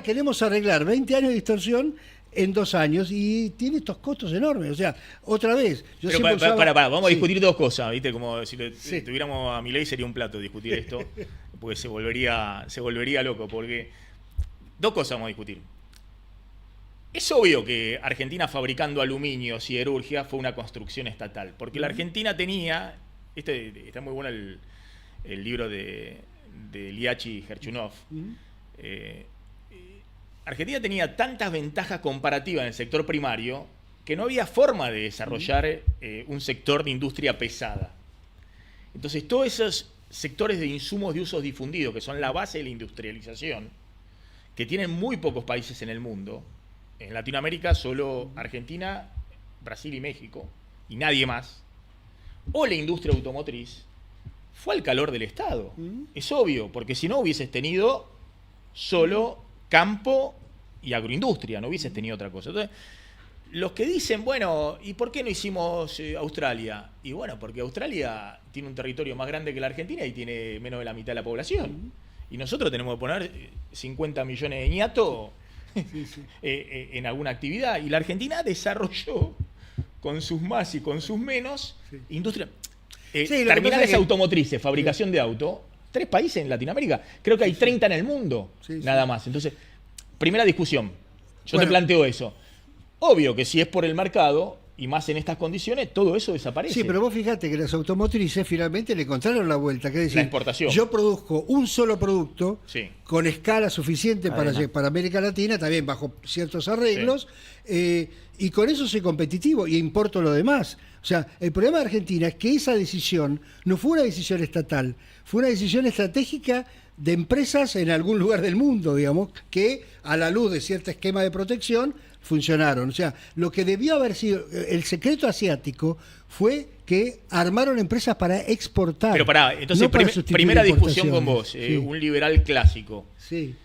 queremos arreglar 20 años de distorsión en 2 años y tiene estos costos enormes. O sea, otra vez, yo Pero siempre usaba... vamos a Sí, discutir dos cosas, ¿viste? Como si sí. tuviéramos a Milei sería un plato discutir esto, porque se volvería loco, porque dos cosas vamos a discutir. Es obvio que Argentina fabricando aluminio, siderurgia, fue una construcción estatal, porque la Argentina tenía, está muy bueno el libro de Liachi Gerchunov, Argentina tenía tantas ventajas comparativas en el sector primario que no había forma de desarrollar un sector de industria pesada. Entonces, todos esos sectores de insumos de usos difundidos, que son la base de la industrialización, que tienen muy pocos países en el mundo, en Latinoamérica solo Argentina, Brasil y México, y nadie más, o la industria automotriz, fue al calor del Estado. Es obvio, porque si no hubieses tenido solo campo y agroindustria, no hubieses tenido otra cosa. Entonces, los que dicen, bueno, ¿y por qué no hicimos Australia? Y bueno, porque Australia tiene un territorio más grande que la Argentina y tiene menos de la mitad de la población. Y nosotros tenemos que poner 50 millones de ñatos en alguna actividad. Y la Argentina desarrolló, con sus más y con sus menos, industria. Terminales automotrices, fabricación de auto, 3 países en Latinoamérica. Creo que hay 30 en el mundo, nada más. Entonces, primera discusión. Yo te planteo eso. Obvio que si es por el mercado, y más en estas condiciones, todo eso desaparece. Sí, pero vos fíjate que las automotrices finalmente le encontraron la vuelta. Que es decir, la exportación. Yo produzco un solo producto con escala suficiente para América Latina, también bajo ciertos arreglos, y con eso soy competitivo y importo lo demás. O sea, el problema de Argentina es que esa decisión no fue una decisión estatal, fue una decisión estratégica de empresas en algún lugar del mundo, digamos, que a la luz de cierto esquema de protección funcionaron. O sea, lo que debió haber sido el secreto asiático fue que armaron empresas para exportar. Pero pará, entonces, no para primera discusión con vos, sí. Un liberal clásico. Sí.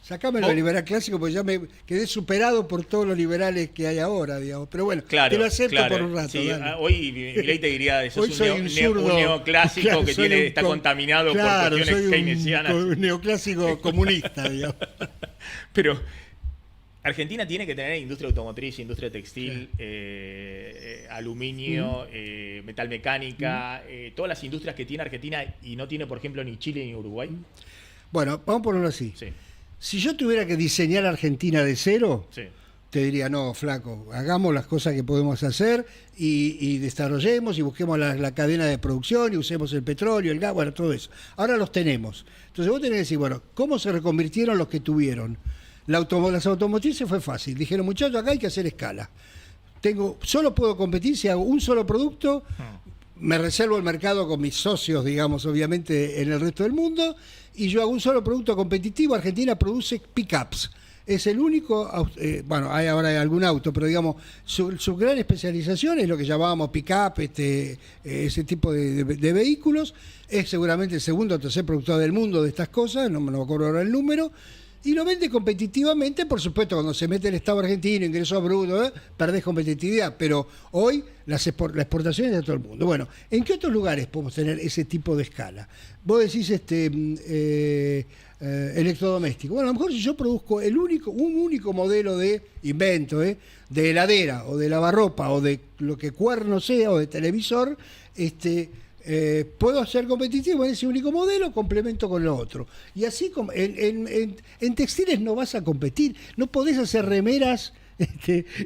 Sacame lo liberal clásico porque ya me quedé superado por todos los liberales que hay ahora, digamos. Pero bueno, te lo acepto por un rato. Sí, hoy Milei te diría, sos un neoclásico que está contaminado por cuestiones keynesianas. Un neoclásico comunista, digamos. Pero Argentina tiene que tener industria automotriz, industria textil, aluminio, metal mecánica, todas las industrias que tiene Argentina y no tiene, por ejemplo, ni Chile ni Uruguay. Bueno, vamos a ponerlo así. Sí. Si yo tuviera que diseñar Argentina de cero, te diría, no, flaco, hagamos las cosas que podemos hacer y desarrollemos y busquemos la cadena de producción y usemos el petróleo, el gas, bueno, todo eso. Ahora los tenemos. Entonces vos tenés que decir, bueno, ¿cómo se reconvirtieron los que tuvieron? Las automotrices fue fácil. Dijeron, muchachos, acá hay que hacer escala. Solo puedo competir si hago un solo producto, me reservo el mercado con mis socios, digamos, obviamente, en el resto del mundo, y yo hago un solo producto competitivo. Argentina produce pickups. Es el único, bueno, hay ahora algún auto, pero digamos, su gran especialización es lo que llamábamos pickup, ese tipo de vehículos. Es seguramente el segundo o tercer productor del mundo de estas cosas, no me acuerdo ahora el número. Y lo vende competitivamente, por supuesto, cuando se mete el Estado argentino, ingresos brutos, perdés competitividad, pero hoy la exportación es de todo el mundo. Bueno, ¿en qué otros lugares podemos tener ese tipo de escala? Vos decís electrodoméstico. Bueno, a lo mejor si yo produzco un único modelo de invento, de heladera, o de lavarropa, o de lo que cuerno sea, o de televisor, puedo ser competitivo en ese único modelo, complemento con lo otro. Y así en textiles no vas a competir, no podés hacer remeras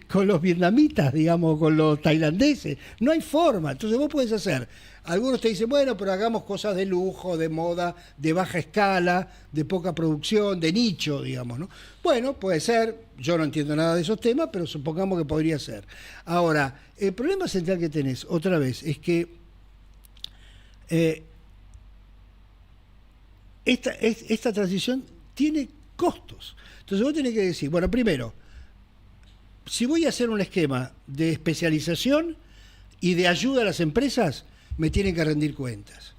con los vietnamitas, digamos, con los tailandeses, no hay forma. Entonces vos podés hacer, algunos te dicen, bueno, pero hagamos cosas de lujo, de moda, de baja escala, de poca producción, de nicho, digamos, ¿no? Bueno, puede ser, yo no entiendo nada de esos temas, pero supongamos que podría ser. Ahora, el problema central que tenés, otra vez, es que esta transición tiene costos. Entonces vos tenés que decir, bueno, primero, si voy a hacer un esquema de especialización y de ayuda a las empresas, me tienen que rendir cuentas.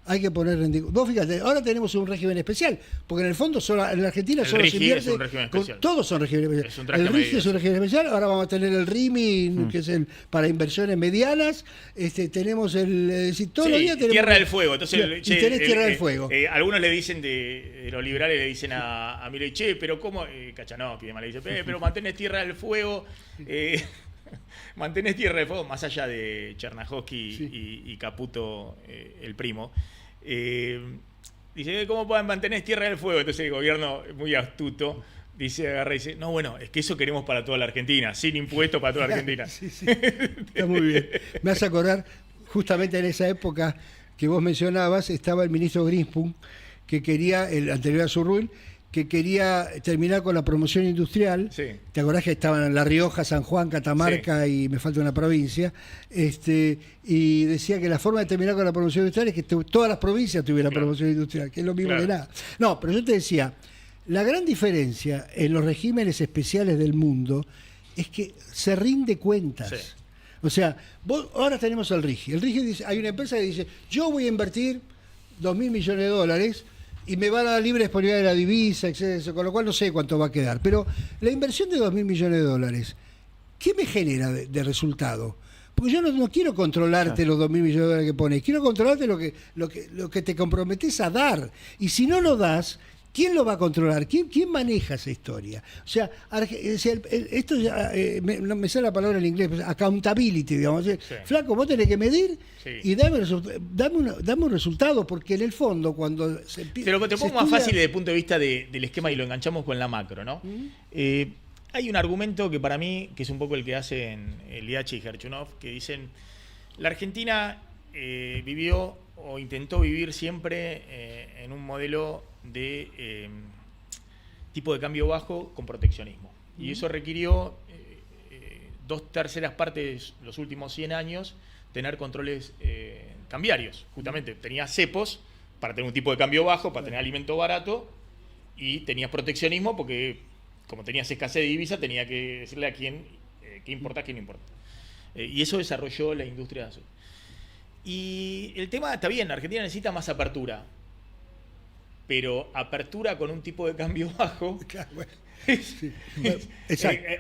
Hay que poner vos fíjate, ahora tenemos un régimen especial, porque en el fondo en la Argentina el solo se RIGI invierte. es un régimen especial. Todos son regímenes Es un especiales. traje El RIGI medida, es un régimen especial, ahora vamos a tener el RIMI, que es el para inversiones medianas. Tenemos todos los días tenemos. Tierra del Fuego. Entonces, tenés Tierra del Fuego. Algunos le dicen de los liberales, le dicen a Milei, che, pero ¿cómo? Kachanowski le dice, pero mantenés Tierra del Fuego. Mantenés Tierra del Fuego, más allá de Chernahovsky y Caputo, el primo. Dice, ¿cómo mantenés Tierra del Fuego? Entonces el gobierno, muy astuto, agarra y dice, no, bueno, es que eso queremos para toda la Argentina, sin impuestos para toda la Argentina. Sí. Está muy bien. Me hace acordar, justamente en esa época que vos mencionabas, estaba el ministro Greenspan, que quería, el anterior a Zurrull, que quería terminar con la promoción industrial. Sí. ¿Te acordás que estaban en La Rioja, San Juan, Catamarca y me falta una provincia? Y decía que la forma de terminar con la promoción industrial es que todas las provincias tuvieran promoción industrial, que es lo mismo que nada. No, pero yo te decía, la gran diferencia en los regímenes especiales del mundo es que se rinde cuentas. Sí. O sea, ahora tenemos el RIGI. El RIGI dice, hay una empresa que dice, yo voy a invertir 2.000 millones de dólares y me va a dar libre disponibilidad de la divisa, etc. Con lo cual no sé cuánto va a quedar. Pero la inversión de 2.000 millones de dólares, ¿qué me genera de resultado? Porque yo no quiero controlarte los 2.000 millones de dólares que pones, quiero controlarte lo que te comprometes a dar. Y si no lo das, ¿quién lo va a controlar? ¿Quién maneja esa historia? O sea, esto ya, no me sale la palabra en inglés, accountability, digamos. Sí. Flaco, vos tenés que medir y dame un resultado, porque en el fondo cuando se empieza... Pero te pongo más fácil desde el punto de vista del esquema y lo enganchamos con la macro, ¿no? Hay un argumento que para mí, que es un poco el que hacen Liachi y Gerchunov, que dicen, la Argentina vivió o intentó vivir siempre en un modelo de tipo de cambio bajo con proteccionismo. Y eso requirió 2/3 partes los últimos 100 años tener controles cambiarios. Justamente tenías cepos para tener un tipo de cambio bajo, para tener alimento barato, y tenías proteccionismo porque como tenías escasez de divisa tenía que decirle a quién qué importa, qué no importa. Y eso desarrolló la industria. Y el tema está bien, Argentina necesita más apertura, pero apertura con un tipo de cambio bajo,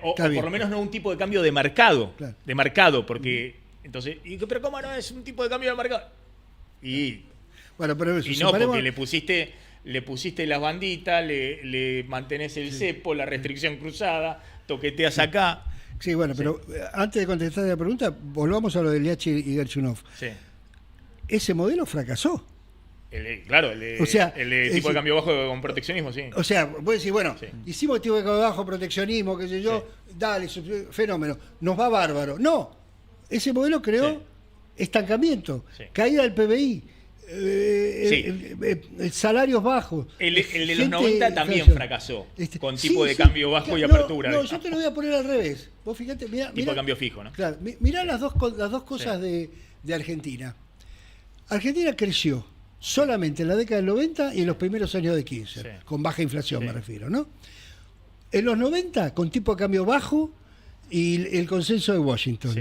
o por lo menos no un tipo de cambio de mercado, porque entonces, pero ¿cómo no es un tipo de cambio de mercado? Porque le pusiste las banditas, le mantenés el cepo, la restricción cruzada, toqueteas acá. Sí, bueno, pero antes de contestar la pregunta, volvamos a lo de Liachi y Gerchunov. Sí. Ese modelo fracasó. El tipo de cambio bajo con proteccionismo, sí. O sea, vos decís, bueno, hicimos el tipo de cambio bajo, proteccionismo, qué sé yo, dale, fenómeno, nos va bárbaro. No, ese modelo creó estancamiento, caída del PBI, salarios bajos. El de los 90 también fracasó, con tipo de cambio bajo y apertura. No, yo te lo voy a poner al revés. Vos fíjate, mirá, tipo de cambio fijo, ¿no? Claro, mirá las dos cosas de Argentina. Argentina creció solamente en la década del 90 y en los primeros años de Kirchner, con baja inflación me refiero, ¿no? En los 90 con tipo de cambio bajo y el consenso de Washington.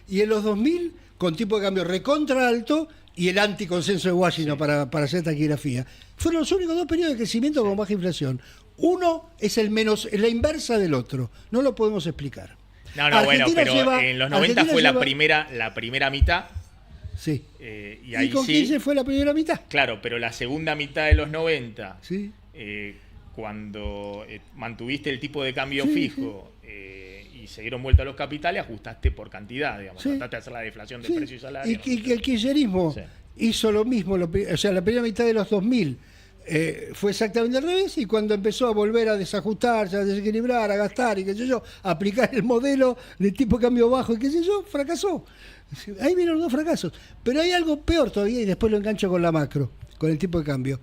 Y en los 2000 con tipo de cambio recontra alto y el anticonsenso de Washington para hacer taquigrafía. Fueron los únicos 2 periodos de crecimiento con baja inflación. Uno es es la inversa del otro. No lo podemos explicar. No, bueno, pero en los 90 fue la primera mitad. Sí. Y ahí con Kirchner fue la primera mitad. Claro, pero la segunda mitad de los 90, cuando mantuviste el tipo de cambio fijo y se dieron vuelta los capitales, ajustaste por cantidad, digamos. Trataste de hacer la deflación de precios y salarios. Y el kirchnerismo hizo lo mismo. O sea, la primera mitad de los 2000 fue exactamente al revés, y cuando empezó a volver a desajustarse, a desequilibrar, a gastar y qué sé yo, a aplicar el modelo de tipo de cambio bajo y qué sé yo, fracasó. Ahí vienen los 2 fracasos. Pero hay algo peor todavía, y después lo engancho con la macro, con el tipo de cambio.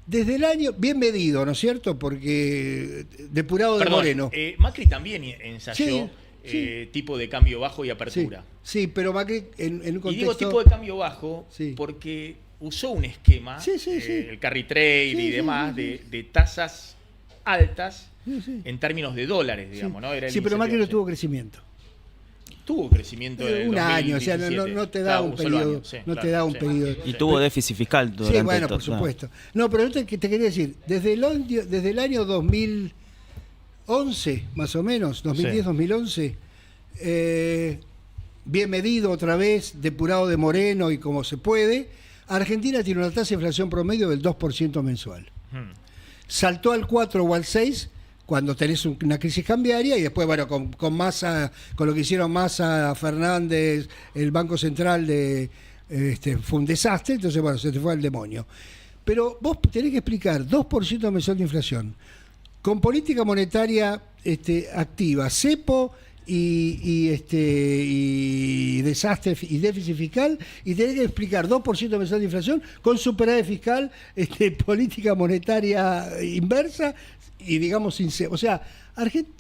Desde el año, bien medido, ¿no es cierto? Porque depurado de Moreno. Macri también ensayó tipo de cambio bajo y apertura. Sí, pero Macri en un contexto... Y digo tipo de cambio bajo porque usó un esquema, el carry trade y demás, de tasas altas en términos de dólares, digamos, ¿no? Era pero Macri no tuvo crecimiento. tuvo crecimiento en el un año, o sea, 2017. no te da un periodo. No te da un periodo. Y tuvo déficit fiscal durante Sí, bueno, por supuesto. No, pero yo te quería decir, desde el año 2011, más o menos, 2010-2011, bien medido otra vez, depurado de Moreno y como se puede, Argentina tiene una tasa de inflación promedio del 2% mensual. Saltó al 4 o al 6 cuando tenés una crisis cambiaria y después, bueno, con Massa, con lo que hicieron Massa, Fernández, el Banco Central fue un desastre, entonces, bueno, se te fue al demonio. Pero vos tenés que explicar 2% mensual de inflación, con política monetaria activa, cepo y desastre y déficit fiscal, y tenés que explicar 2% mensual de inflación con superávit fiscal, política monetaria inversa y digamos o sea,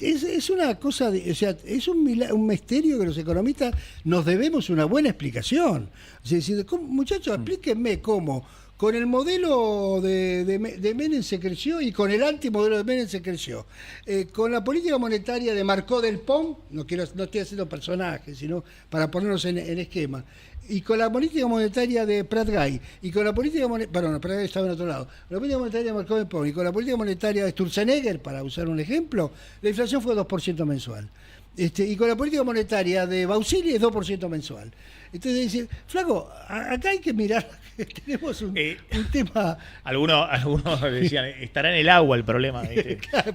es una cosa o sea, es un misterio que los economistas nos debemos una buena explicación. O sea, muchachos, explíquenme cómo con el modelo de Menem se creció y con el antimodelo de Menem se creció. Con la política monetaria de Marcó del Pom, no estoy haciendo personajes, sino para ponernos en esquema, y con la política monetaria de Prat-Gay, y con la política monetaria, Prat-Gay estaba en otro lado, la política monetaria de Marcó del Pom, y con la política monetaria de Sturzenegger, para usar un ejemplo, la inflación fue 2% mensual. Y con la política monetaria de Bausili es 2% mensual. Entonces, decir, flaco, acá hay que mirar, tenemos un tema... Algunos decían, estará en el agua el problema.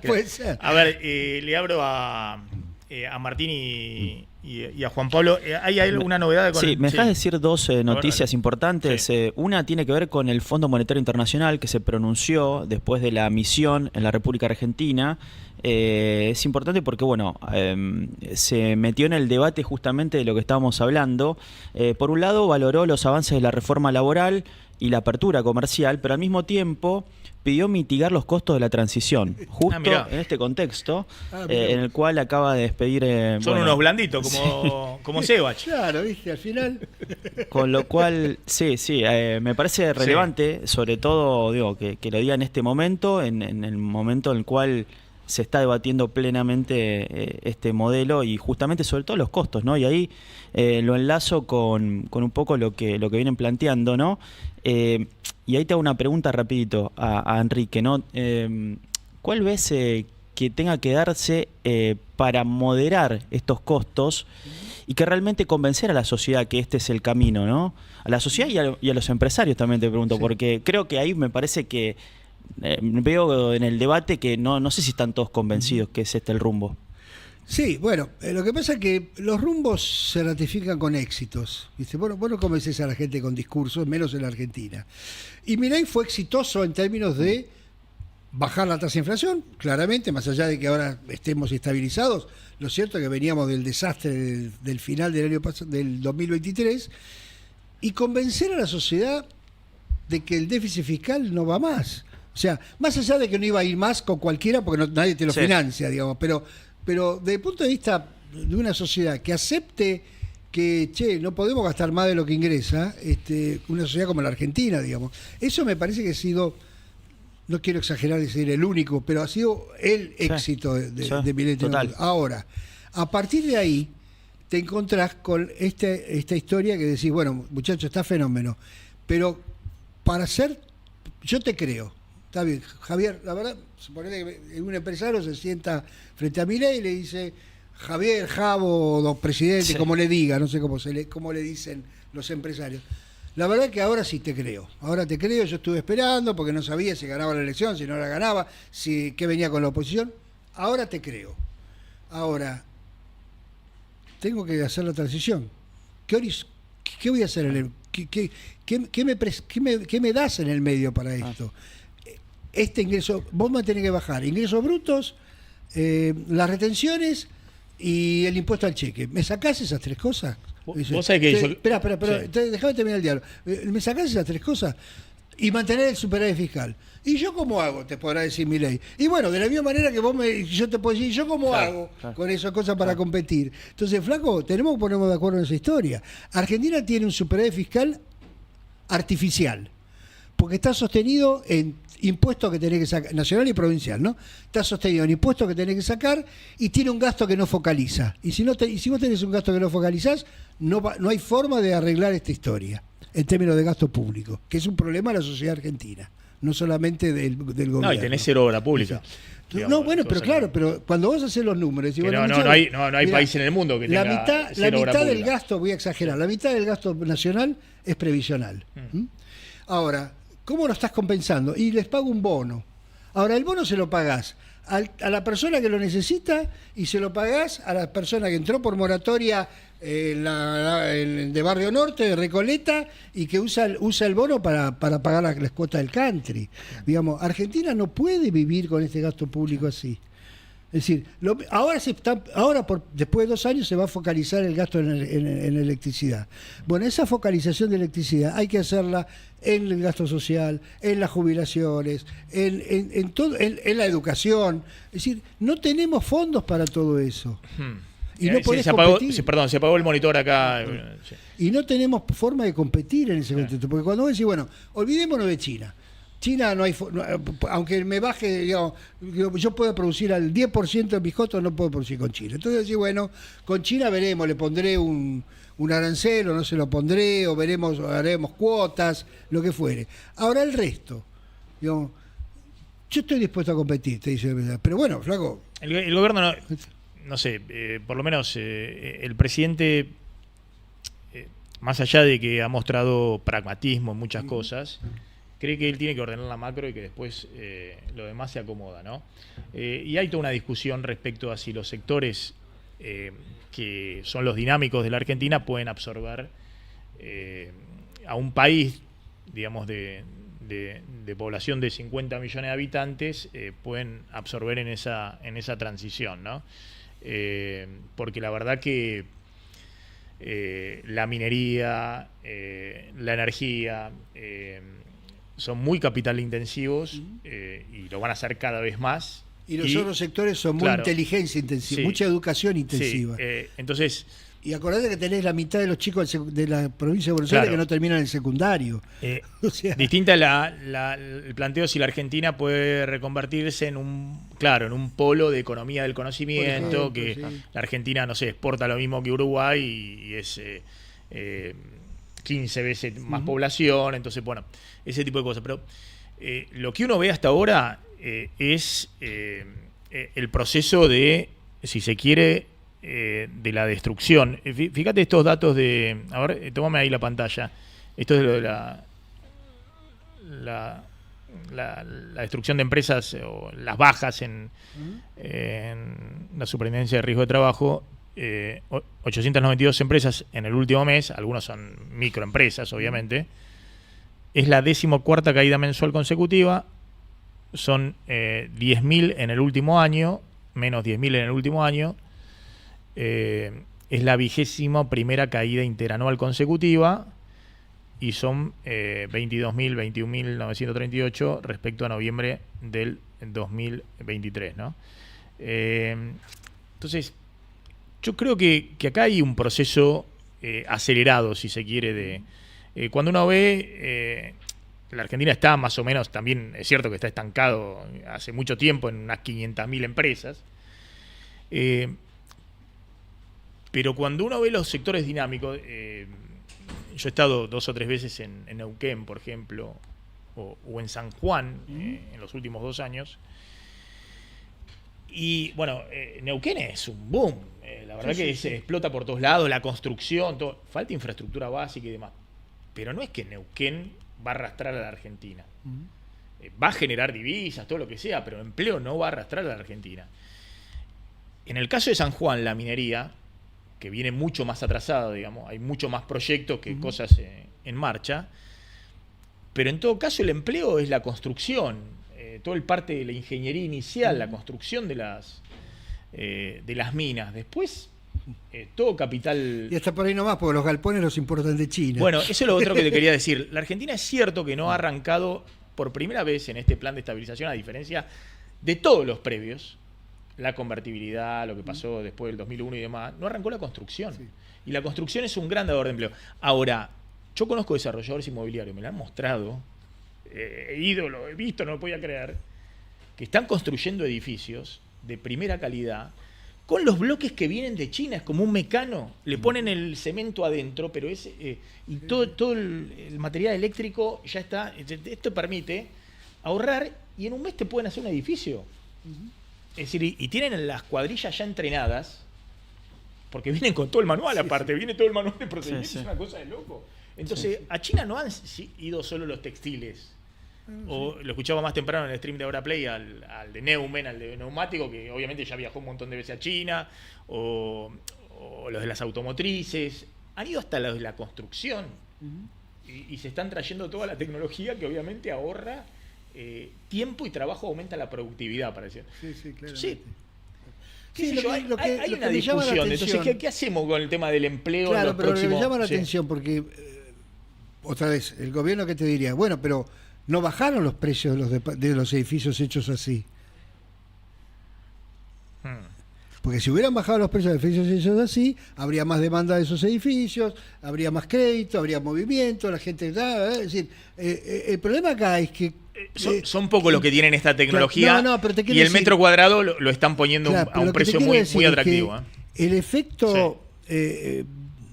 Puede ser. A ver, le abro a Martín y a Juan Pablo. ¿Hay alguna novedad? Sí, me dejas decir dos noticias importantes. Sí. Una tiene que ver con el Fondo Monetario Internacional, que se pronunció después de la misión en la República Argentina. Es importante porque, bueno, se metió en el debate justamente de lo que estábamos hablando. Por un lado, valoró los avances de la reforma laboral y la apertura comercial, pero al mismo tiempo pidió mitigar los costos de la transición, justo en este contexto en el cual acaba de despedir... Son unos blanditos, como Sebach. Claro, viste, al final... Con lo cual, sí, me parece relevante, sobre todo, digo, que lo diga en este momento, en el momento en el cual se está debatiendo plenamente este modelo y justamente sobre todo los costos, ¿no? Y ahí lo enlazo con un poco lo que vienen planteando, ¿no? Y ahí te hago una pregunta rapidito a Enrique, ¿no? ¿Cuál ves que tenga que darse para moderar estos costos y que realmente convencer a la sociedad que este es el camino, ¿no? A la sociedad y a los empresarios también te pregunto, porque creo que ahí me parece que veo en el debate que no sé si están todos convencidos que es este el rumbo. Sí, bueno, lo que pasa es que los rumbos se ratifican con éxitos, ¿viste? Vos no convences a la gente con discursos, menos en la Argentina. Y Milei fue exitoso en términos de bajar la tasa de inflación, claramente, más allá de que ahora estemos estabilizados. Lo cierto es que veníamos del desastre del final del año del 2023, y convencer a la sociedad de que el déficit fiscal no va más. O sea, más allá de que no iba a ir más con cualquiera, porque nadie te lo financia, digamos, pero desde el punto de vista de una sociedad que acepte que, no podemos gastar más de lo que ingresa, una sociedad como la Argentina, digamos, eso me parece que ha sido, no quiero exagerar y decir el único, pero ha sido el éxito de Milei. Ahora, a partir de ahí, te encontrás con esta historia que decís, bueno, muchachos, está fenómeno, pero para ser, yo te creo. Está bien, Javier, la verdad, suponete que un empresario se sienta frente a Milei y le dice, Javier, Javo, don presidente, como le diga, no sé cómo le dicen los empresarios. La verdad que ahora sí te creo. Ahora te creo, yo estuve esperando porque no sabía si ganaba la elección, si no la ganaba, qué venía con la oposición. Ahora te creo. Ahora, tengo que hacer la transición. ¿Qué voy a hacer en el ¿Qué me das en el medio para esto? Este ingreso, vos me tenés que bajar ingresos brutos, las retenciones y el impuesto al cheque. ¿Me sacás esas tres cosas? ¿Vos sabés que Espera, déjame terminar el diálogo. ¿Me sacás esas tres cosas? Y mantener el superávit fiscal. ¿Y yo cómo hago? Te podrá decir Milei. Y bueno, de la misma manera que yo te puedo decir, ¿yo cómo hago con esas cosas para competir? Entonces, flaco, tenemos que ponernos de acuerdo en esa historia. Argentina tiene un superávit fiscal artificial. porque está sostenido en impuestos que tenés que sacar, nacional y provincial, ¿no? Está sostenido en impuestos que tenés que sacar y tiene un gasto que no focaliza. Y si vos tenés un gasto que no focalizás, no hay forma de arreglar esta historia en términos de gasto público, que es un problema de la sociedad argentina, no solamente del gobierno. No, y tenés cero obra pública. No, bueno, pero claro, pero cuando vos haces los números... no hay país en el mundo que tenga la mitad del gasto, voy a exagerar, la mitad del gasto nacional es previsional. Ahora, ¿cómo lo estás compensando? Y les pago un bono. Ahora, el bono se lo pagás a la persona que lo necesita y se lo pagás a la persona que entró por moratoria de Barrio Norte, de Recoleta, y que usa el bono para pagar las cuotas del country. Digamos, Argentina no puede vivir con este gasto público así. Es decir, después de 2 años se va a focalizar el gasto en electricidad. Bueno, esa focalización de electricidad hay que hacerla en el gasto social, en las jubilaciones, en todo, en la educación. Es decir, no tenemos fondos para todo eso. Y no podés competir. Se apagó el monitor acá. Y no tenemos forma de competir en ese contexto. Porque cuando vos decís, bueno, olvidémonos de China. China aunque me baje, digamos, yo puedo producir al 10% de mis costos, no puedo producir con China. Entonces decís, bueno, con China veremos, le pondré un arancel o no se lo pondré, o haremos cuotas, lo que fuere. Ahora el resto, digamos, yo estoy dispuesto a competir, te dice, pero bueno, flaco. El gobierno, no sé, por lo menos el presidente, más allá de que ha mostrado pragmatismo en muchas cosas, cree que él tiene que ordenar la macro y que después lo demás se acomoda, ¿no? Y hay toda una discusión respecto a si los sectores que son los dinámicos de la Argentina pueden absorber a un país, digamos, de población de 50 millones de habitantes, pueden absorber en esa transición, ¿no? Porque la verdad que la minería, la energía... son muy capital intensivos y lo van a hacer cada vez más. Y los otros sectores son muy inteligencia intensiva, mucha educación intensiva. Entonces, y acordate que tenés la mitad de los chicos de la provincia de Buenos Aires que no terminan el secundario. Distinta el planteo si la Argentina puede reconvertirse en un polo de economía del conocimiento, la Argentina, no sé, exporta lo mismo que Uruguay y es 15 veces más población, entonces, bueno, ese tipo de cosas. Pero lo que uno ve hasta ahora es el proceso de, si se quiere, de la destrucción. Fíjate estos datos de... A ver, tómame ahí la pantalla. Esto es de la destrucción de empresas o las bajas en la superintendencia de riesgo de trabajo. 892 empresas en el último mes, algunos son microempresas, obviamente. Es la 14ª caída mensual consecutiva. Son 10.000 en el último año, menos 10.000 en el último año. Es la 21ª caída interanual consecutiva y son 21.938 respecto a noviembre del 2023, ¿no? Entonces, yo creo que acá hay un proceso acelerado, si se quiere, cuando uno ve... la Argentina está más o menos, también es cierto que está estancado hace mucho tiempo en unas 500.000 empresas, pero cuando uno ve los sectores dinámicos, yo he estado 2 o 3 veces en Neuquén, por ejemplo, o en San Juan en los últimos 2 años, y bueno, Neuquén es un boom, la verdad que se explota por todos lados, la construcción, todo, falta infraestructura básica y demás, pero no es que Neuquén va a arrastrar a la Argentina. Va a generar divisas, todo lo que sea, pero empleo no va a arrastrar a la Argentina. En el caso de San Juan, la minería, que viene mucho más atrasada, digamos, hay mucho más proyectos que cosas en marcha, pero en todo caso el empleo es la construcción, todo el parte de la ingeniería inicial, la construcción de las minas. Después... todo capital... Y hasta por ahí nomás, porque los galpones los importan de China. Bueno, eso es lo otro que te quería decir. La Argentina es cierto que no ha arrancado por primera vez en este plan de estabilización, a diferencia de todos los previos, la convertibilidad, lo que pasó después del 2001 y demás, no arrancó la construcción. Sí. Y la construcción es un gran dador de empleo. Ahora, yo conozco desarrolladores inmobiliarios, me lo han mostrado, he ido, lo he visto, no lo podía creer, que están construyendo edificios de primera calidad con los bloques que vienen de China. Es como un mecano, le ponen el cemento adentro, pero y todo el material eléctrico ya está. Esto permite ahorrar y en un mes te pueden hacer un edificio. Es decir, y tienen las cuadrillas ya entrenadas, porque vienen con todo el manual aparte, viene todo el manual de procedimientos, es una cosa de loco. Entonces, a China no han ido solo los textiles. O lo escuchaba más temprano en el stream de Ahora Play al de Neumann, al de neumático, que obviamente ya viajó un montón de veces a China, o los de las automotrices. Han ido hasta los de la construcción. Y se están trayendo toda la tecnología que obviamente ahorra tiempo y trabajo, aumenta la productividad, parece. Sí, claro. Sí. Hay una discusión. Entonces, ¿qué hacemos con el tema del empleo? Claro, en los pero próximos... me llama la atención porque, otra vez, el gobierno que te diría, bueno, pero no bajaron los precios de los edificios hechos así. Porque si hubieran bajado los precios de edificios hechos así, habría más demanda de esos edificios, habría más crédito, habría movimiento, la gente... Es decir, el problema acá es que... Son pocos los que tienen esta tecnología pero y el metro cuadrado lo están poniendo a un precio muy atractivo. El efecto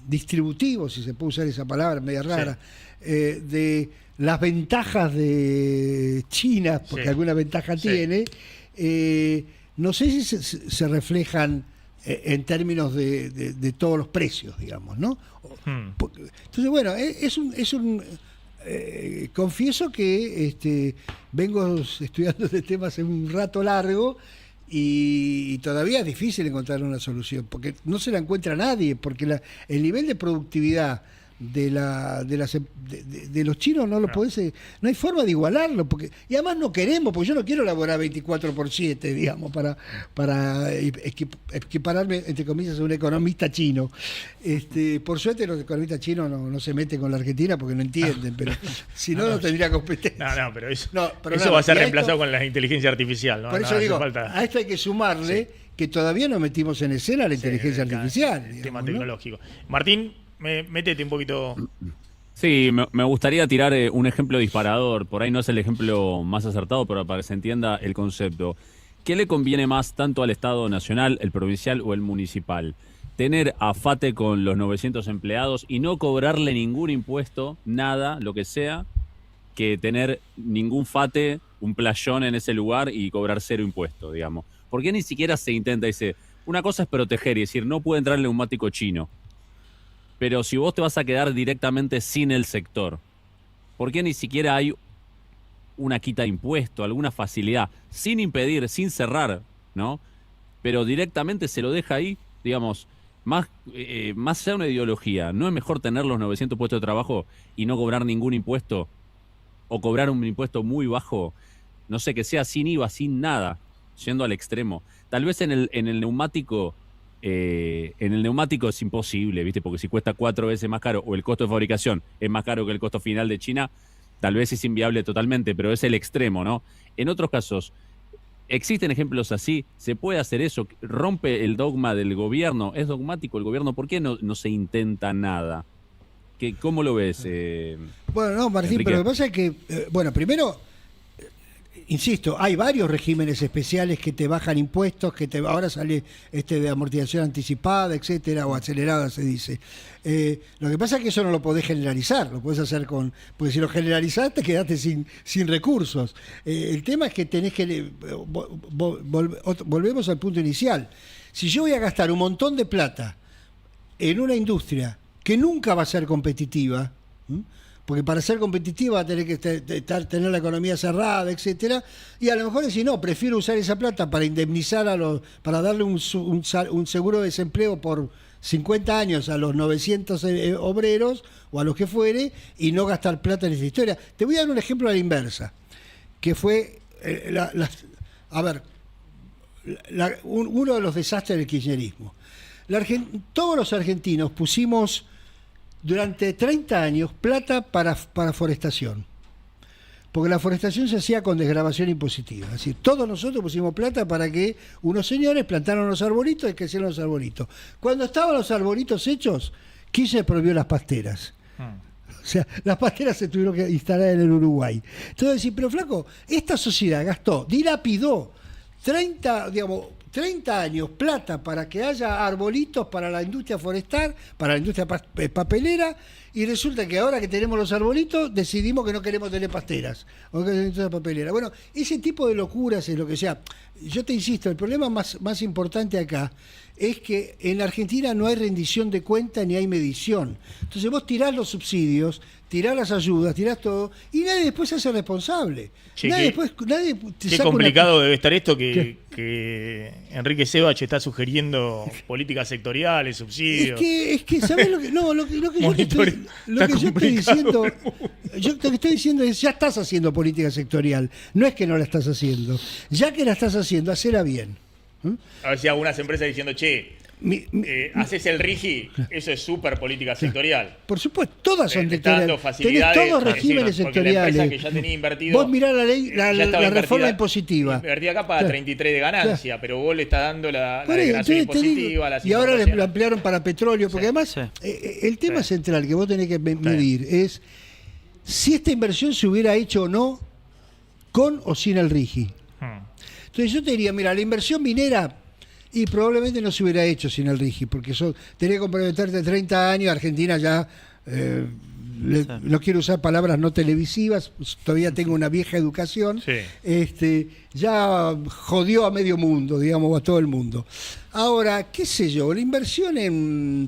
distributivo, si se puede usar esa palabra media rara, de las ventajas de China, porque alguna ventaja tiene, no sé si se reflejan en términos de todos los precios, digamos, ¿no? Entonces, bueno, confieso que vengo estudiando este tema hace un rato largo y todavía es difícil encontrar una solución, porque no se la encuentra nadie, porque el nivel de productividad de los chinos no lo podés, no hay forma de igualarlo, y además no queremos, porque yo no quiero laborar 24/7, digamos, para equipararme, entre comillas, a un economista chino. Por suerte los economistas chinos no se meten con la Argentina porque no entienden, pero si no tendría competencia. No, pero eso va a ser reemplazado con la inteligencia artificial, ¿no? Por eso digo, a esto hay que sumarle que todavía no metimos en escena la inteligencia artificial. El tema tecnológico. Martín, métete un poquito. Sí, me gustaría tirar un ejemplo disparador. Por ahí no es el ejemplo más acertado, pero para que se entienda el concepto. ¿Qué le conviene más tanto al Estado nacional, el provincial o el municipal? Tener a FATE con los 900 empleados y no cobrarle ningún impuesto, nada, lo que sea, que tener ningún FATE, un playón en ese lugar y cobrar 0 impuesto, digamos. ¿Por qué ni siquiera se intenta? Dice, una cosa es proteger y decir, no puede entrar el neumático chino. Pero si vos te vas a quedar directamente sin el sector, ¿por qué ni siquiera hay una quita de impuesto, alguna facilidad? Sin impedir, sin cerrar, ¿no? Pero directamente se lo deja ahí, digamos, más allá de una ideología. ¿No es mejor tener los 900 puestos de trabajo y no cobrar ningún impuesto? O cobrar un impuesto muy bajo, no sé, que sea sin IVA, sin nada, yendo al extremo. Tal vez en el neumático... en el neumático es imposible, ¿viste? Porque si cuesta 4 veces más caro o el costo de fabricación es más caro que el costo final de China, tal vez es inviable totalmente, pero es el extremo, ¿no? En otros casos, existen ejemplos así, se puede hacer eso, rompe el dogma del gobierno, es dogmático el gobierno, ¿por qué no se intenta nada? ¿Cómo lo ves? Bueno, no, Martín, Enrique? pero lo que pasa es que, primero... Insisto, hay varios regímenes especiales que te bajan impuestos, ahora sale de amortización anticipada, etcétera, o acelerada se dice. Lo que pasa es que eso no lo podés generalizar, lo podés hacer porque si lo generalizás te quedaste sin recursos. El tema es que tenés que volvemos al punto inicial. Si yo voy a gastar un montón de plata en una industria que nunca va a ser competitiva, porque para ser competitiva va a tener que tener la economía cerrada, etcétera, y a lo mejor decir, no, prefiero usar esa plata para indemnizar para darle un seguro de desempleo por 50 años a los 900 obreros o a los que fuere y no gastar plata en esa historia. Te voy a dar un ejemplo a la inversa, que fue uno de los desastres del kirchnerismo. Todos los argentinos pusimos durante 30 años plata para forestación, porque la forestación se hacía con desgravación impositiva. Es decir, todos nosotros pusimos plata para que unos señores plantaran los arbolitos y crecieran los arbolitos. Cuando estaban los arbolitos hechos, Kirchner prohibió las pasteras. O sea, las pasteras se tuvieron que instalar en el Uruguay. Entonces decir, pero flaco, esta sociedad gastó, dilapidó 30 años plata para que haya arbolitos para la industria forestal, para la industria papelera, y resulta que ahora que tenemos los arbolitos decidimos que no queremos tener pasteras o que tenemos industria papelera. Bueno, ese tipo de locuras es lo que sea. Yo te insisto, el problema más importante acá es que en Argentina no hay rendición de cuenta ni hay medición. Entonces vos tirás los subsidios, tirás las ayudas, tirás todo, y nadie después se hace responsable. Che, nadie te qué saca complicado debe estar esto que Enrique Sebach está sugiriendo políticas sectoriales, subsidios. Es que ¿sabés lo que? No, lo que yo te estoy, diciendo, yo lo que estoy diciendo es, ya estás haciendo política sectorial, no es que no la estás haciendo. Ya que la estás haciendo, hacela bien. A ver si algunas empresas diciendo, che, haces el RIGI, eso es súper política sectorial. Por supuesto, todas son sectoriales. Tenés todos regímenes sectoriales. La empresa que ya tenía invertido, vos mirá la ley, la reforma impositiva. Invertida acá para 33 de ganancia, pero vos le estás dando la declaración impositiva. Y ahora lo ampliaron para petróleo, porque además el tema central que vos tenés que medir es si esta inversión se hubiera hecho o no con o sin el RIGI. Entonces yo te diría, mira, la inversión minera y probablemente no se hubiera hecho sin el RIGI, porque tenés que comprometerte 30 años, Argentina ya, no quiero usar palabras no televisivas, todavía tengo una vieja educación, ya jodió a medio mundo, digamos, a todo el mundo. Ahora, qué sé yo, la inversión en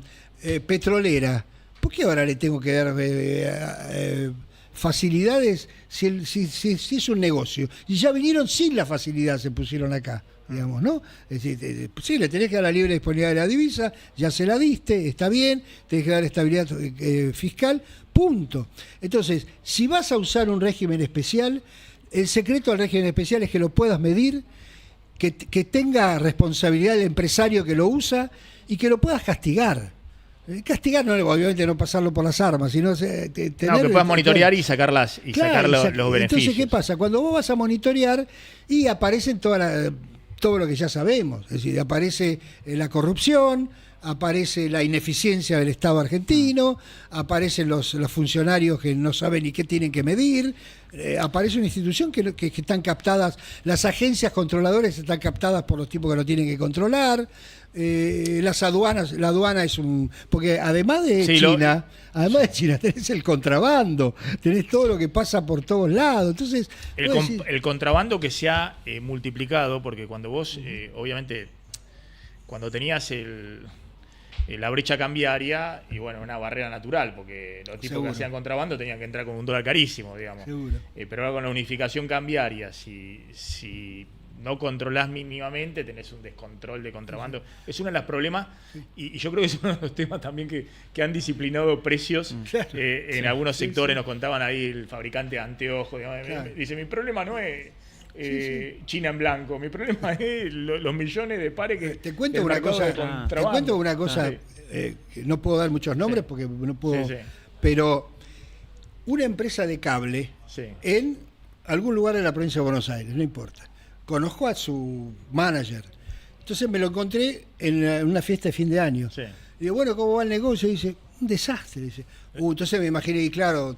petrolera, ¿por qué ahora le tengo que dar facilidades si es un negocio? Y ya vinieron sin la facilidad, se pusieron acá, digamos, ¿no? Es decir, sí, le tenés que dar la libre disponibilidad de la divisa, ya se la diste, está bien, tenés que dar estabilidad fiscal, punto. Entonces, si vas a usar un régimen especial, el secreto del régimen especial es que lo puedas medir, que tenga responsabilidad el empresario que lo usa y que lo puedas castigar. Castigar no, obviamente no pasarlo por las armas, sino que puedas monitorear y sacar los beneficios. Entonces, ¿qué pasa? Cuando vos vas a monitorear y aparecen todo lo que ya sabemos, es decir, aparece la corrupción, aparece la ineficiencia del Estado argentino, aparecen los funcionarios que no saben ni qué tienen que medir, aparece una institución que están captadas, las agencias controladoras están captadas por los tipos que lo tienen que controlar, las aduanas, la aduana es porque además de China tenés el contrabando, tenés todo lo que pasa por todos lados, entonces el contrabando que se ha multiplicado, porque cuando vos obviamente cuando tenías la brecha cambiaria, y bueno, una barrera natural, porque los tipos que hacían contrabando tenían que entrar con un dólar carísimo, digamos. Pero ahora con la unificación cambiaria, si no controlás mínimamente, tenés un descontrol de contrabando. Es uno de los problemas, y yo creo que es uno de los temas también que han disciplinado precios en algunos sectores. Nos contaban ahí el fabricante de anteojos, digamos, dice, mi problema no es China en blanco, mi problema es los millones de pares que te cuento una cosa, que no puedo dar muchos nombres porque no puedo, pero una empresa de cable en algún lugar de la provincia de Buenos Aires, no importa, conozco a su manager, entonces me lo encontré en una fiesta de fin de año. Digo, bueno, ¿cómo va el negocio? Y dice, un desastre, dice. Entonces me imaginé, y claro,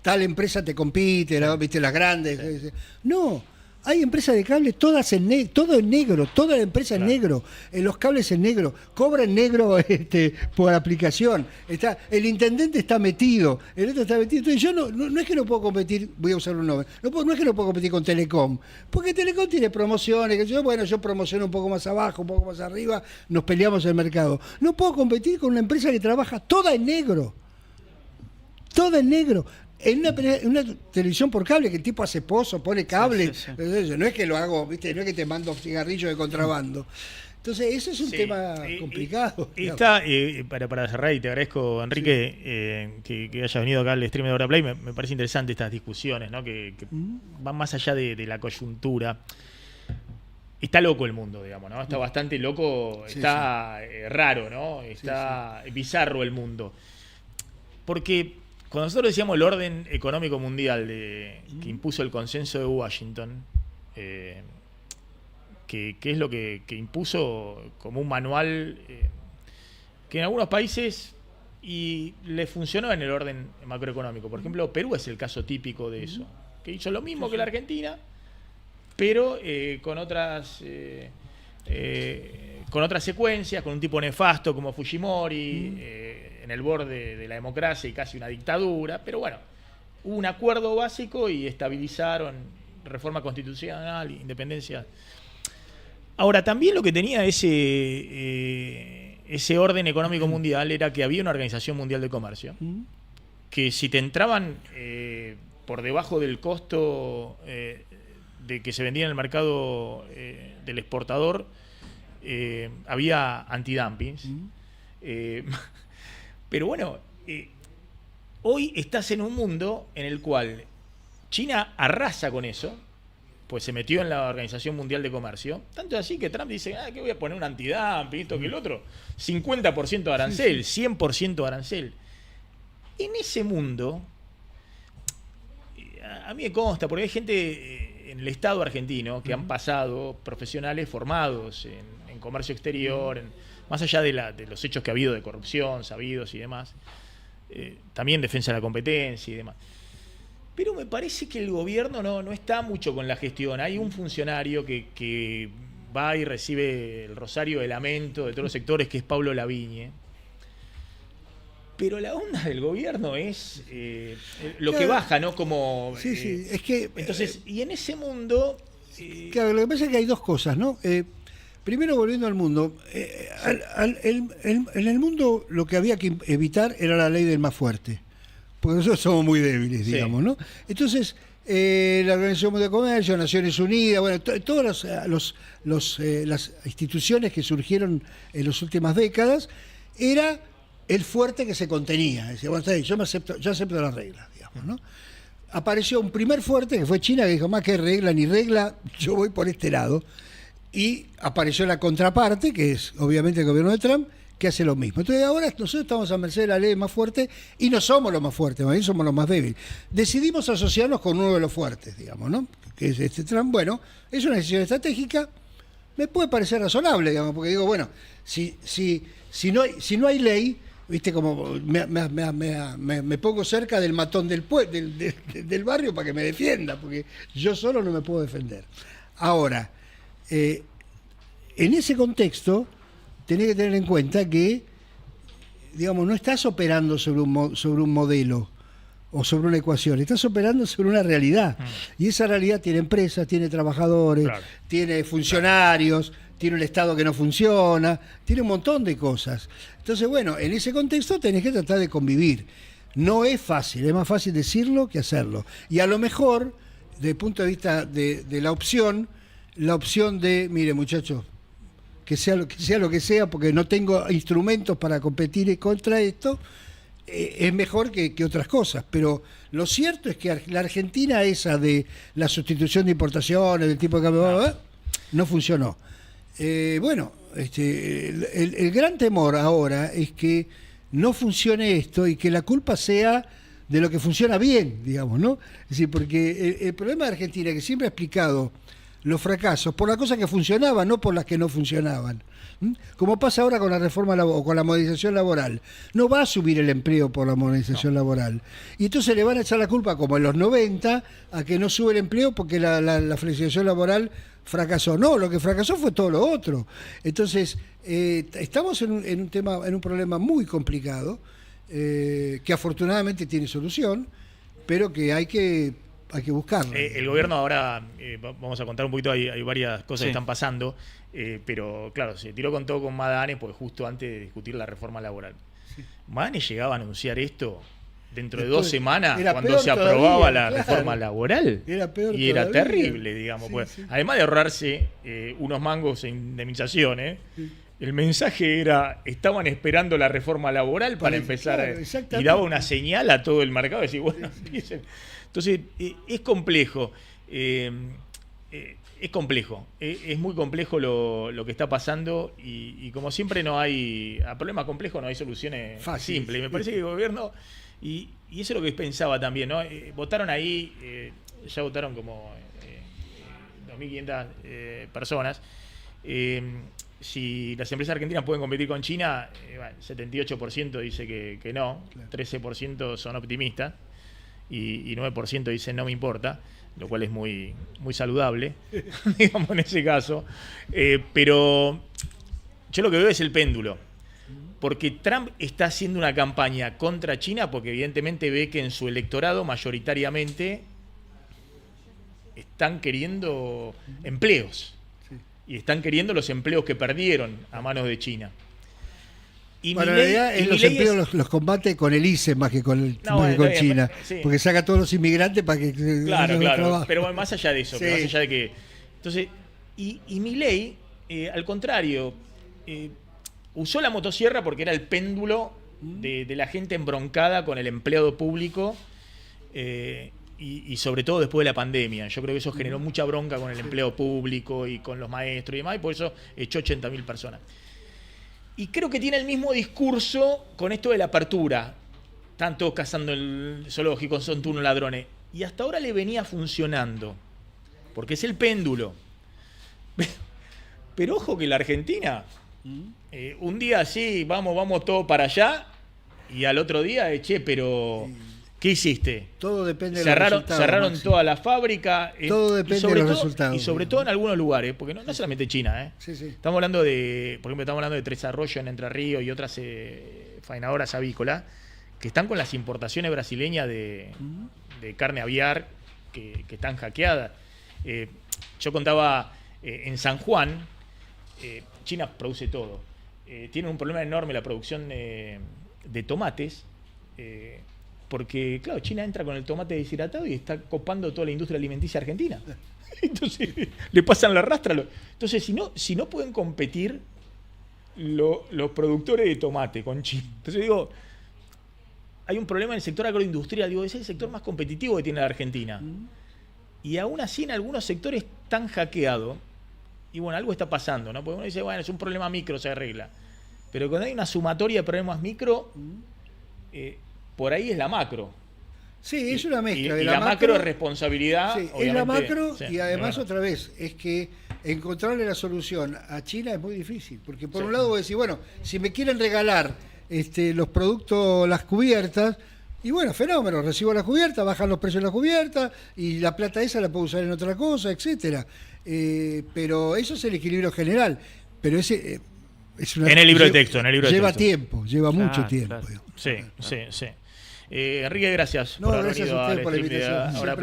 tal empresa te compite, viste, las grandes. No, hay empresas de cable todas todo en negro, toda la empresa en negro, los cables en negro, cobra en negro por aplicación. El intendente está metido, el otro está metido. Entonces yo no es que no puedo competir, voy a usar un nombre, no es que no puedo competir con Telecom, porque Telecom tiene promociones, que yo promociono un poco más abajo, un poco más arriba, nos peleamos el mercado. No puedo competir con una empresa que trabaja toda en negro. Toda en negro. En una televisión por cable que el tipo hace pozo, pone cable, no es que lo hago, ¿viste? No es que te mando cigarrillos de contrabando. Entonces, eso es un tema complicado. Para cerrar, y te agradezco, Enrique, que hayas venido acá al stream de Hora Play, me parece interesante estas discusiones, ¿no? que van más allá de la coyuntura. Está loco el mundo, digamos, ¿no? Está bastante loco, raro, ¿no? Está bizarro el mundo. Porque cuando nosotros decíamos el orden económico mundial que impuso el consenso de Washington, que es lo que impuso como un manual que en algunos países y le funcionó en el orden macroeconómico. Por ejemplo, Perú es el caso típico de eso, que hizo lo mismo que la Argentina, pero con otras secuencias, con un tipo nefasto como Fujimori, en el borde de la democracia y casi una dictadura, pero bueno, hubo un acuerdo básico y estabilizaron reforma constitucional, independencia. Ahora, también lo que tenía ese orden económico mundial era que había una Organización Mundial de Comercio, que si te entraban por debajo del costo de que se vendía en el mercado del exportador, había antidumpings. Pero bueno, hoy estás en un mundo en el cual China arrasa con eso, pues se metió en la Organización Mundial de Comercio, tanto así que Trump dice, que voy a poner un antidumping, esto que el otro, 50% de arancel, 100% de arancel. En ese mundo, a mí me consta, porque hay gente en el Estado argentino que han pasado profesionales formados en comercio exterior, más allá de los hechos que ha habido de corrupción, sabidos y demás, también defensa de la competencia y demás. Pero me parece que el gobierno no está mucho con la gestión. Hay un funcionario que va y recibe el rosario de lamento de todos los sectores, que es Pablo Lavigne. Pero la onda del gobierno es lo que baja, ¿no? Como, sí, es que... Entonces, y en ese mundo... claro, lo que pasa es que hay dos cosas, ¿no? Primero, volviendo al mundo, en el mundo lo que había que evitar era la ley del más fuerte, porque nosotros somos muy débiles, digamos, ¿no? Entonces, la Organización Mundial de Comercio, Naciones Unidas, bueno, todas las instituciones que surgieron en las últimas décadas, era el fuerte que se contenía. Decía, bueno, yo acepto las reglas, digamos, ¿no? Apareció un primer fuerte, que fue China, que dijo, más que regla ni regla, yo voy por este lado. Y apareció la contraparte, que es obviamente el gobierno de Trump, que hace lo mismo. Entonces ahora nosotros estamos a merced de la ley más fuerte y no somos los más fuertes, más bien somos los más débiles. Decidimos asociarnos con uno de los fuertes, digamos, ¿no? Que es este Trump. Bueno, es una decisión estratégica, me puede parecer razonable, digamos, porque digo, bueno, si no hay ley, viste, como me pongo cerca del matón del barrio para que me defienda, porque yo solo no me puedo defender. Ahora, en ese contexto, tenés que tener en cuenta que, digamos, no estás operando sobre un modelo o sobre una ecuación, estás operando sobre una realidad. Y esa realidad tiene empresas, tiene trabajadores, claro, tiene funcionarios, tiene un Estado que no funciona, tiene un montón de cosas. Entonces, bueno, en ese contexto tenés que tratar de convivir. No es fácil, es más fácil decirlo que hacerlo. Y a lo mejor, desde el punto de vista de la opción de, mire muchachos, que sea lo que sea, porque no tengo instrumentos para competir contra esto, es mejor que otras cosas. Pero lo cierto es que la Argentina, esa de la sustitución de importaciones, del tipo de cambio, no funcionó. Bueno, el gran temor ahora es que no funcione esto y que la culpa sea de lo que funciona bien, digamos, ¿no? Es decir, porque el problema de Argentina, que siempre ha explicado los fracasos por las cosas que funcionaban, no por las que no funcionaban. Como pasa ahora con la reforma o con la modernización laboral. No va a subir el empleo por la modernización laboral. Y entonces le van a echar la culpa, como en los 90, a que no sube el empleo porque la flexibilización laboral fracasó. No, lo que fracasó fue todo lo otro. Entonces, estamos en un problema muy complicado, que afortunadamente tiene solución, pero que hay que buscarlo. El gobierno ahora, vamos a contar un poquito, hay varias cosas que están pasando, pero claro, se tiró con todo con Madane, pues justo antes de discutir la reforma laboral. Sí. Madane llegaba a anunciar esto dentro de 2 semanas, cuando se aprobaba la reforma laboral. Era peor y era todavía. terrible, digamos. Sí, pues. sí. Además de ahorrarse unos mangos en indemnizaciones, el mensaje era, estaban esperando la reforma laboral para empezar, y daba una señal a todo el mercado, de decir, bueno, empiecen. Entonces, es complejo. Es complejo. Es muy complejo lo que está pasando y como siempre a problemas complejos no hay soluciones simples. Y me parece que el gobierno, y eso es lo que pensaba también, ¿no? Votaron ahí, ya votaron como 2.500 personas. si las empresas argentinas pueden competir con China, 78% dice que no, 13% son optimistas y 9% dicen no me importa, lo cual es muy, muy saludable, digamos, en ese caso. Pero yo lo que veo es el péndulo, porque Trump está haciendo una campaña contra China porque evidentemente ve que en su electorado mayoritariamente están queriendo empleos. Y están queriendo los empleos que perdieron a manos de China. Y bueno, en realidad los empleos los combate con el ICE más que con China. Sí. Porque saca a todos los inmigrantes para que... Claro. Pero más allá de eso. Sí. Más allá de que... Entonces, y Milei, al contrario, usó la motosierra porque era el péndulo de la gente embroncada con el empleado público. Y sobre todo después de la pandemia. Yo creo que eso generó mucha bronca con el empleo público y con los maestros y demás, y por eso echó 80.000 personas. Y creo que tiene el mismo discurso con esto de la apertura. Están todos cazando el zoológico, son turnos ladrones. Y hasta ahora le venía funcionando, porque es el péndulo. Pero ojo que la Argentina, un día sí, vamos todos para allá, y al otro día, pero... ¿Qué hiciste? Todo depende de los resultados. Cerraron toda la fábrica. Todo depende de los resultados. Y sobre todo en algunos lugares, porque no solamente China. Sí. Estamos hablando de, por ejemplo, de Tres Arroyos en Entre Ríos y otras faenadoras avícolas que están con las importaciones brasileñas de carne aviar que están hackeadas. Yo contaba en San Juan, China produce todo. Tiene un problema enorme la producción de tomates. Porque, claro, China entra con el tomate deshidratado y está copando toda la industria alimenticia argentina. Entonces, le pasan la rastra. Entonces, si no pueden competir los productores de tomate con China. Entonces, digo, hay un problema en el sector agroindustrial. Digo, es el sector más competitivo que tiene la Argentina. Y aún así, en algunos sectores están hackeados. Y bueno, algo está pasando, ¿no? Porque uno dice, bueno, es un problema micro, se arregla. Pero cuando hay una sumatoria de problemas micro... por ahí es la macro. Sí, es una mezcla. Y la macro es responsabilidad. Sí, es la macro y además otra vez, es que encontrarle la solución a China es muy difícil. Porque por un lado vos decís, bueno, si me quieren regalar los productos, las cubiertas, y bueno, fenómeno, recibo las cubiertas, bajan los precios de las cubiertas, y la plata esa la puedo usar en otra cosa, etcétera. Pero eso es el equilibrio general. Pero ese... en el libro de texto. Lleva tiempo, lleva mucho tiempo. Claro. Sí. Enrique, gracias por haber venido a la invitación.